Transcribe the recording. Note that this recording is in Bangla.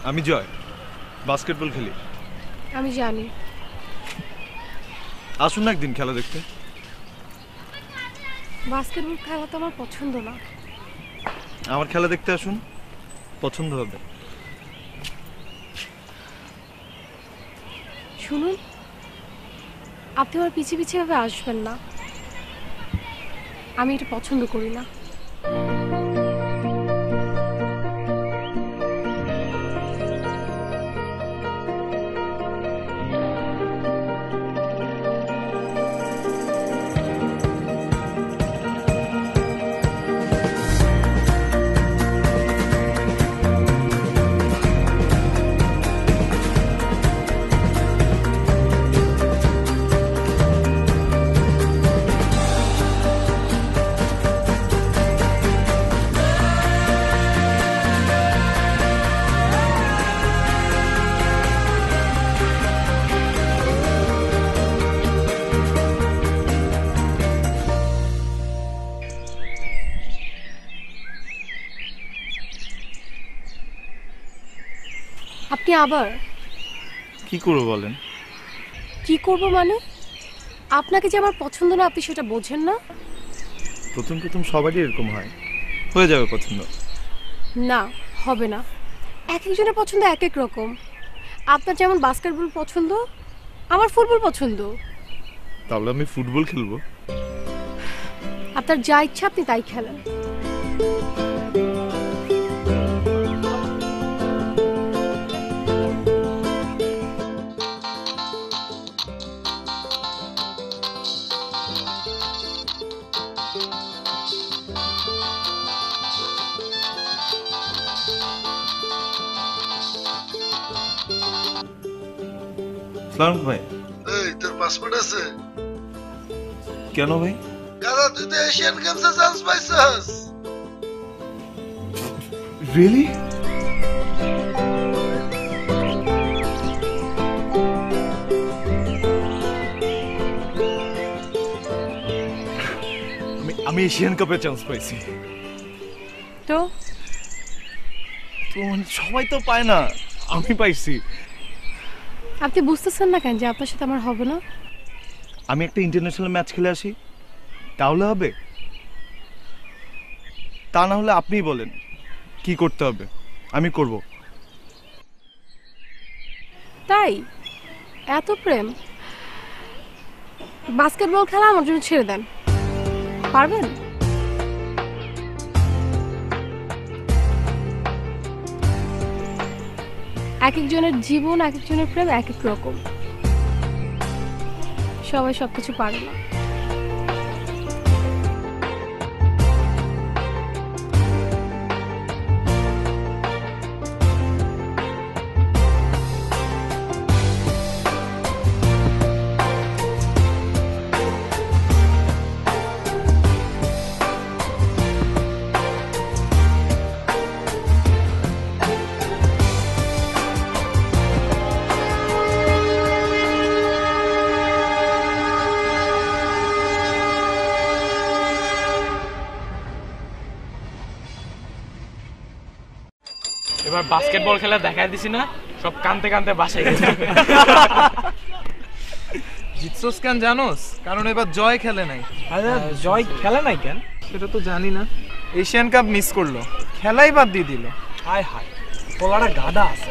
আমি জয়, বাস্কেটবল খেলি। আমি জানি। আসুন না একদিন খেলা দেখতে। বাস্কেটবল খেলা তো আমার পছন্দ না। আমার খেলা দেখতে আসুন, পছন্দ হবে। শুনুন, আপনি আমার পিছিয়ে পিছিয়ে ভাবে আসবেন না, আমি এটা পছন্দ করি না। আপনি আবার কি করবো বলেন? কি করব মানে? আপনাকে যে আমার পছন্দ না আপনি সেটা বোঝেন না? প্রথম প্রথম সবারই এরকম হয়, হয়ে যাবে পছন্দ। না, হবে না। এক একজনের পছন্দ এক এক রকম। আপনার যেমন বাস্কেটবল পছন্দ, আমার ফুটবল পছন্দ। তাহলে আমি ফুটবল খেলবো। আপনার যা ইচ্ছা আপনি তাই খেলেন। সালাম ভাই। এই তোর পাসপোর্ট আছে? কেন ভাই? গাদা তুই তো এশিয়ান গেমসে চান্স পাইছস। রিয়েলি? আমি এশিয়ান কাপে চান্স পাইছি। তো সবাই তো পায় না, আমি পাইছি। আপনি বুঝতেছেন না কেন যে আপনার সাথে আমার হবে না? আমি একটা ইন্টারন্যাশনাল ম্যাচ খেলে আসি, তাহলে হবে? তা না হলে আপনিই বলেন কি করতে হবে, আমি করব। তাই এত প্রেম? বাস্কেটবল খেলা আমার জন্য ছেড়ে দেন, পারবেন? এক একজনের জীবন, এক একজনের প্রেম এক এক রকম। সবাই সবকিছু পারে না। এবার বাস্কেটবল খেলা দেখাই দিছি না, সব কানতে কানতে বাসায় গেছে। জিতছস কেন জানোস? কারণ এবার জয় খেলে নাই। আরে জয় খেলে নাই কেন? সেটা তো জানি না। এশিয়ান কাপ মিস করলো, খেলাই বাদ দিয়ে দিল। হায় হায়, পোলাটা গাদা আছে।